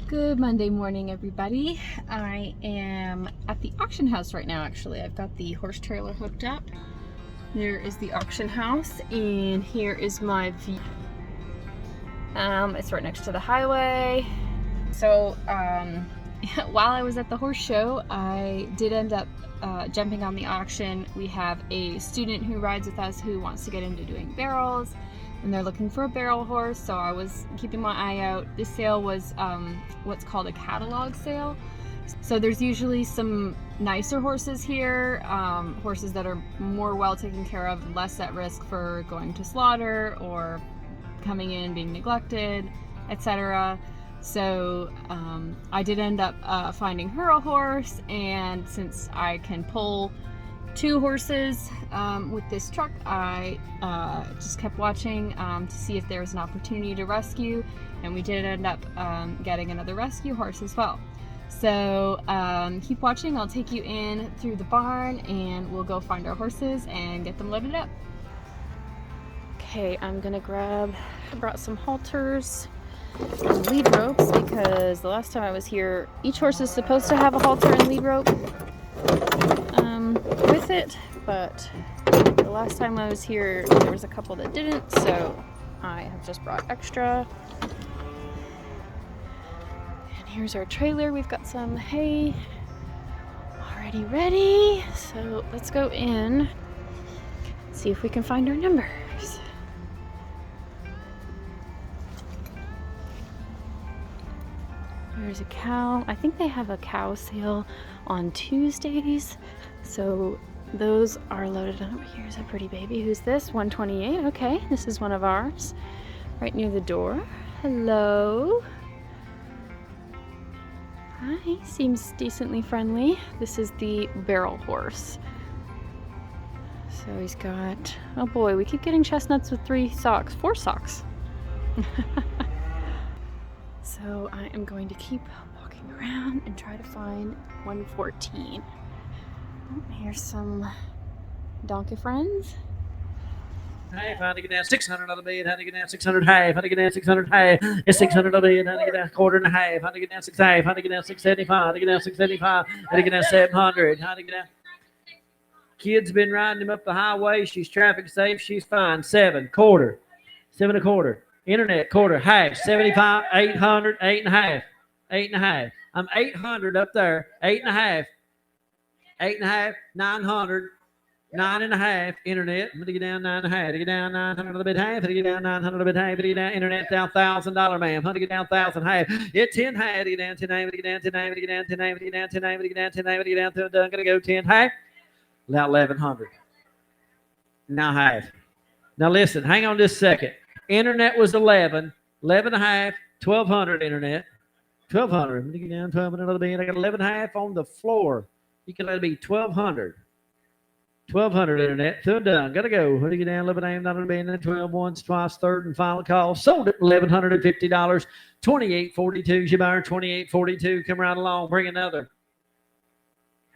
Good Monday morning, everybody. I am at the auction house right now, actually. I've got the horse trailer hooked up. There is the auction house, and here is my view. It's right next to the highway. So, while I was at the horse show, I did end up jumping on the auction. We have a student who rides with us who wants to get into doing barrels, and they're looking for a barrel horse, so I was keeping my eye out. This sale was what's called a catalog sale. So there's usually some nicer horses here, horses that are more well taken care of, less at risk for going to slaughter or coming in being neglected, etc. So I did end up finding her a horse, and since I can pull two horses with this truck, I just kept watching to see if there was an opportunity to rescue, and we did end up getting another rescue horse as well. So keep watching. I'll take you in through the barn and we'll go find our horses and get them loaded up. Okay, I brought some halters and lead ropes because the last time I was here, each horse is supposed to have a halter and lead rope with it, but the last time I was here there was a couple that didn't, so I have just brought extra. And here's our trailer. We've got some hay already ready, so let's go in, see if we can find our numbers. There's a cow. I think they have a cow sale on Tuesdays, so those are loaded up. Here's a pretty baby. Who's this? 128. Okay, this is one of ours. Right near the door. Hello. Hi, seems decently friendly. This is the barrel horse. So he's got, oh boy, we keep getting chestnuts with four socks. So I am going to keep walking around and try to find 114. Oh, here's some donkey friends. Hey, how to get down 600 on the bed, how to get down 600 half, how to get down 600 half, it's 600 on the bed, how to get down quarter and a half, how to get down 6 half, how to get down 675, how to get down 675, how to get down 700, how to get down. Kid's been riding him up the highway, she's traffic safe, she's fine. 7 quarter, 7 a quarter. Internet quarter, half, 75, 800, 8 and a half, 8 and a half. I'm 800 up there, 8 and a half, 8 and a half, 900, 9 and a half. Internet, I'm going to get down 9 and a half, to get down 900 a bit half, to get down 900 a bit half, to get down internet down $1,000, ma'am, to get down 1,000 half. It's 10 half, to get down 10 half, to get down 10 half, to get down 10 half, to get down 10 half, to get down 10 half, to get down 10 half, going to go 10 half, now 1,100. Now half. Now listen, hang on just a second. Internet was 11, 11 and a half, 1,200 internet, 1,200. I'm going to get down 1,200 another bit. I got 11 and a half on the floor. You can let it be 1,200. 1,200 internet. Third done. Got to go. How do you get down 11 a.m. Not a bit. 12 once, twice, third and final call. Sold it $1,150. 28.42. You buyer 28.42. Come right along. Bring another.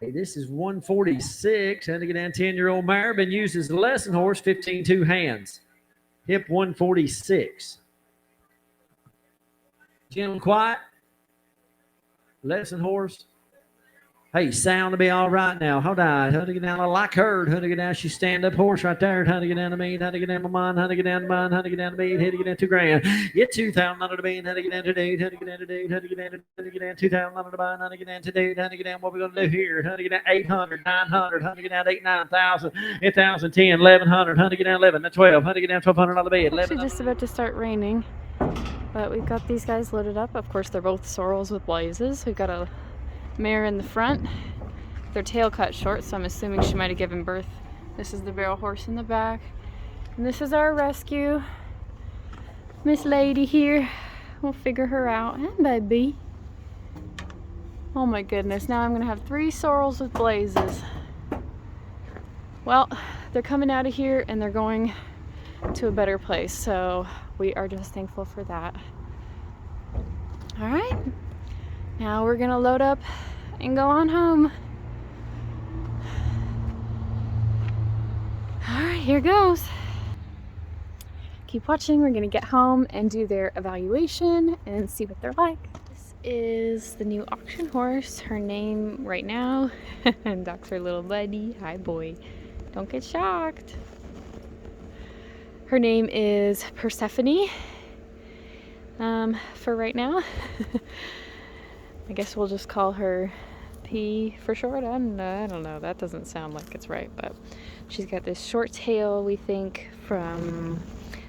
Hey, this is 146. Had to get down 10-year-old mare. Been used as a lesson horse. 15 hands. Hip 146. Jim quiet. Lesson horse. Hey, sound to be all right now. Hold on. How to get down? I like her. How to get down? She's stand-up horse right there. How to get down to me? How to get down to mine? How to get down to mine? How to get down to me? How to get down $2,000? Get 2,000 under the bean. How to get down to dude? How to get down to dude? How to get down to how to get down 2,000 under the bean? How to get down to dude? How to get down? What we gonna do here? How to get down 800, 900? How to get down 9,000? 8,000, 10, 1,100. How to get down 11? 12. How to get down 1,200 on the bed? It's actually just about to start raining, but we've got these guys loaded up. Of course, they're both sorrels with blazes. We've got a mare in the front. Their tail cut short, so I'm assuming she might have given birth. This is the barrel horse in the back. And this is our rescue. Miss Lady here. We'll figure her out. And baby. Oh my goodness, now I'm gonna have 3 sorrels with blazes. Well, they're coming out of here and they're going to a better place, so we are just thankful for that. All right, now we're gonna load up and go on home. All right, here goes. Keep watching. We're gonna get home and do their evaluation and see what they're like. is the new auction horse. Her name right now, and Doc's her little buddy. Hi, boy. Don't get shocked. Her name is Persephone. For right now. I guess we'll just call her P for short. I don't know. That doesn't sound like it's right, but she's got this short tail, we think, from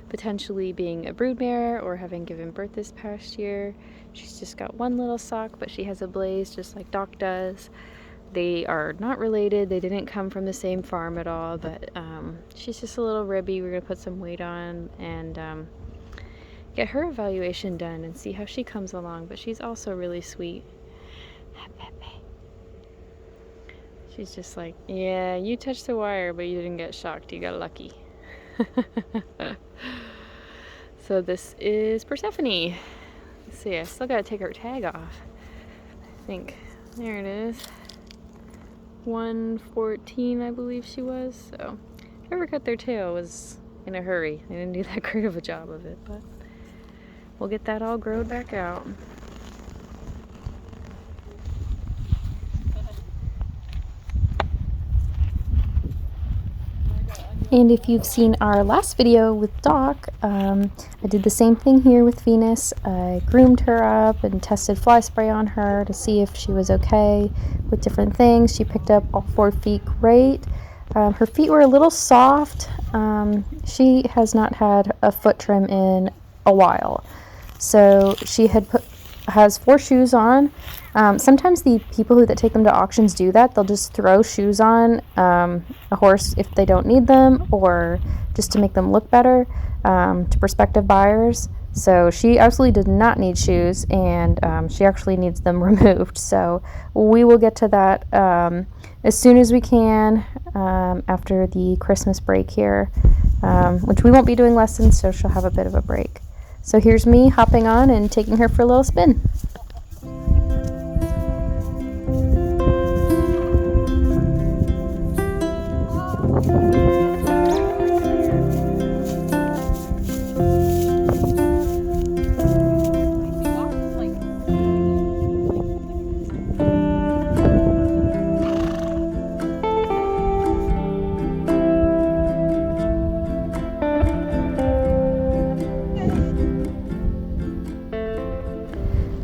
potentially being a broodmare or having given birth this past year. She's just got one little sock, but she has a blaze just like Doc does. They are not related. They didn't come from the same farm at all, but she's just a little ribby. We're gonna put some weight on and get her evaluation done and see how she comes along. But she's also really sweet. She's just like, yeah, you touched the wire, but you didn't get shocked. You got lucky. So this is Persephone. Let's see, I still gotta take her tag off. I think, there it is. 114, I believe she was. So whoever cut their tail was in a hurry. They didn't do that great of a job of it, but we'll get that all growed back out. And if you've seen our last video with Doc, I did the same thing here with Venus. I groomed her up and tested fly spray on her to see if she was okay with different things. She picked up all 4 feet great. Her feet were a little soft. She has not had a foot trim in a while. So she has 4 shoes on. Sometimes the people that take them to auctions do that. They'll just throw shoes on a horse if they don't need them, or just to make them look better to prospective buyers. So she absolutely did not need shoes, and she actually needs them removed. So we will get to that as soon as we can after the Christmas break here, which we won't be doing lessons, so she'll have a bit of a break. So here's me hopping on and taking her for a little spin.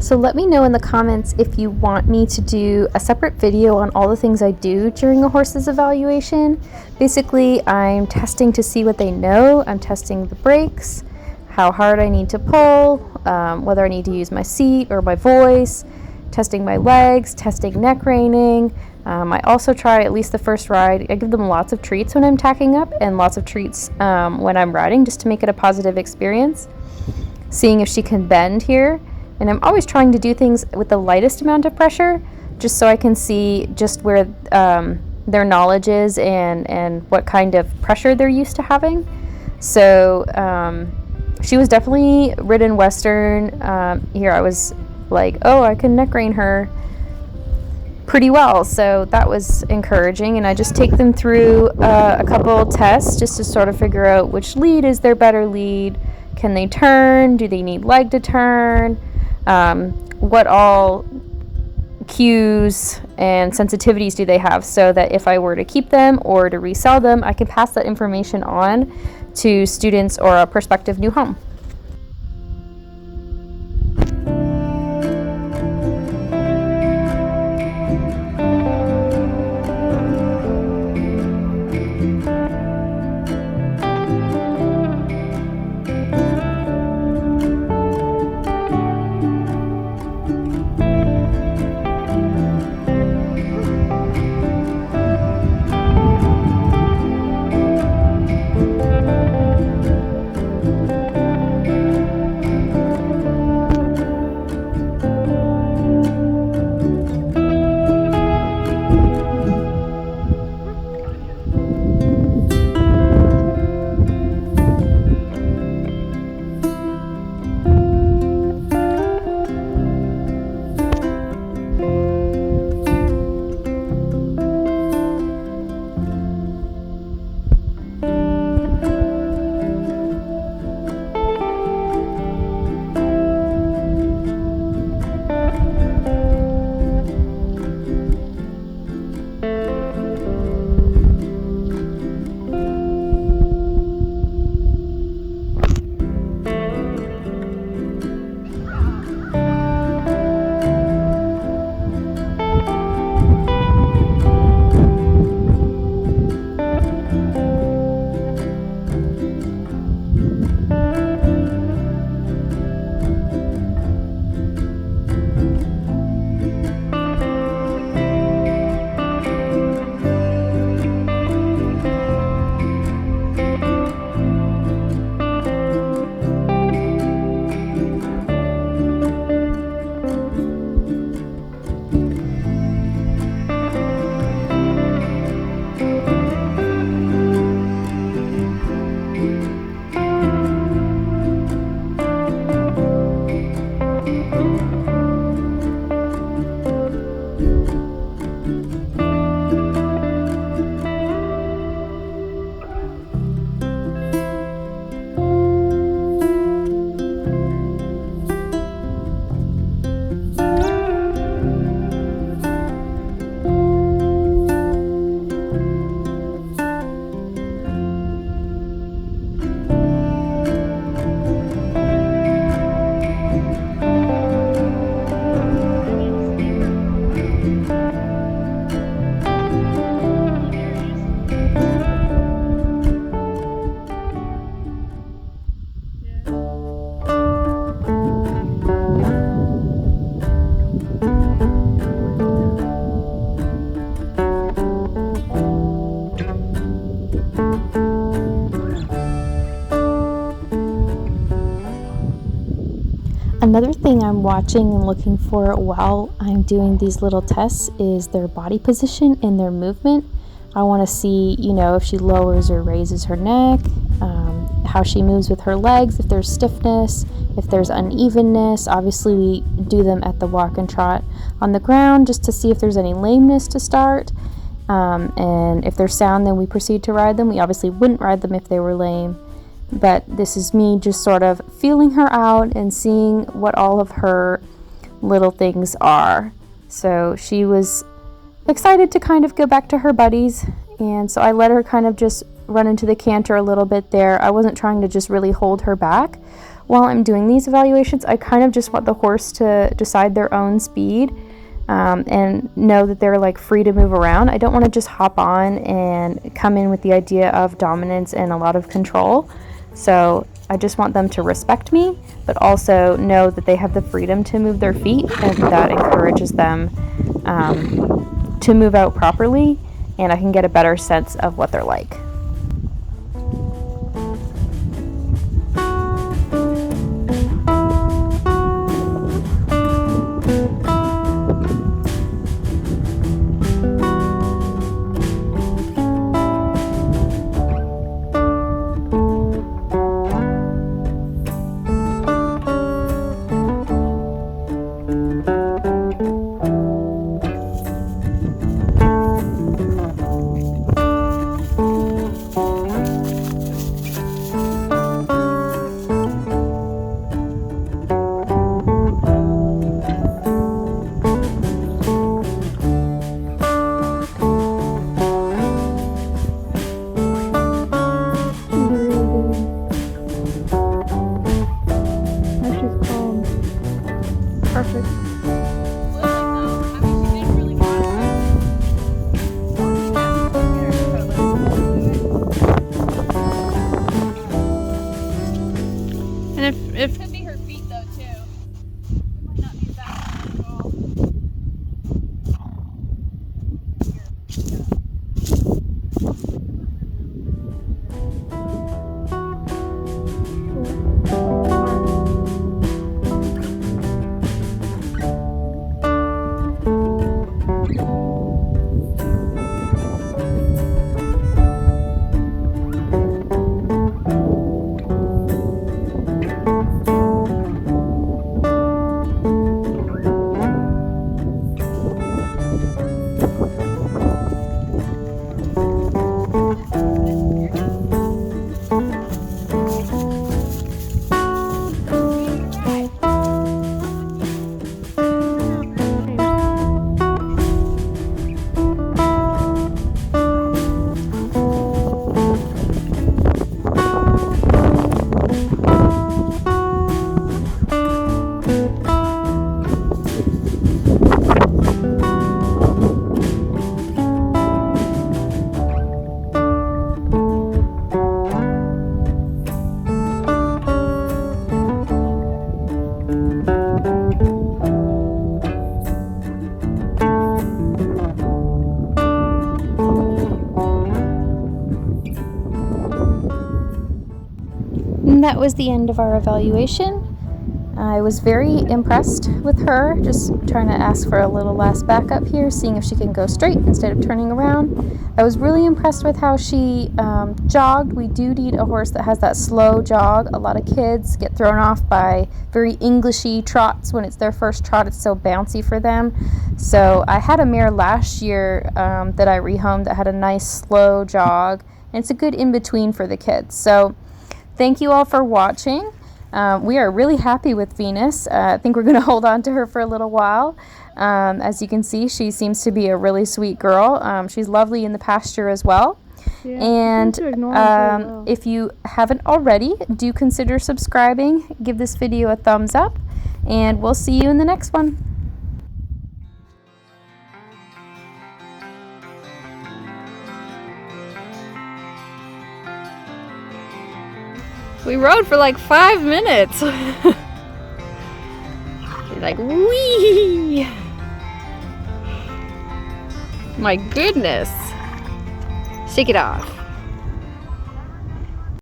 So let me know in the comments if you want me to do a separate video on all the things I do during a horse's evaluation. Basically, I'm testing to see what they know. I'm testing the brakes, how hard I need to pull, whether I need to use my seat or my voice, testing my legs, testing neck reining. I also try at least the first ride. I give them lots of treats when I'm tacking up and lots of treats when I'm riding, just to make it a positive experience. Seeing if she can bend here. And I'm always trying to do things with the lightest amount of pressure, just so I can see just where their knowledge is and what kind of pressure they're used to having. So she was definitely ridden Western. Here I was like, oh, I can neck rein her pretty well. So that was encouraging. And I just take them through a couple tests just to sort of figure out which lead is their better lead. Can they turn? Do they need leg to turn? What all cues and sensitivities do they have, so that if I were to keep them or to resell them, I can pass that information on to students or a prospective new home. Another thing I'm watching and looking for while I'm doing these little tests is their body position and their movement. I want to see, if she lowers or raises her neck, how she moves with her legs, if there's stiffness, if there's unevenness. Obviously, we do them at the walk and trot on the ground just to see if there's any lameness to start. And if they're sound, then we proceed to ride them. We obviously wouldn't ride them if they were lame. But this is me just sort of feeling her out and seeing what all of her little things are. So she was excited to kind of go back to her buddies, and so I let her kind of just run into the canter a little bit there. I wasn't trying to just really hold her back while I'm doing these evaluations. I kind of just want the horse to decide their own speed and know that they're like free to move around. I don't want to just hop on and come in with the idea of dominance and a lot of control. So I just want them to respect me, but also know that they have the freedom to move their feet, and that encourages them to move out properly, and I can get a better sense of what they're like. If could be her feet though too. It might not be that at all. And that was the end of our evaluation. I was very impressed with her, just trying to ask for a little last backup here, seeing if she can go straight instead of turning around. I was really impressed with how she jogged. We do need a horse that has that slow jog. A lot of kids get thrown off by very Englishy trots. When it's their first trot, it's so bouncy for them. So I had a mare last year that I rehomed that had a nice slow jog, and it's a good in-between for the kids. So thank you all for watching. We are really happy with Venus. I think we're going to hold on to her for a little while. As you can see, she seems to be a really sweet girl. She's lovely in the pasture as well. Yeah, and if you haven't already, do consider subscribing. Give this video a thumbs up, and we'll see you in the next one. We rode for like 5 minutes. Like, wee! My goodness. Shake it off.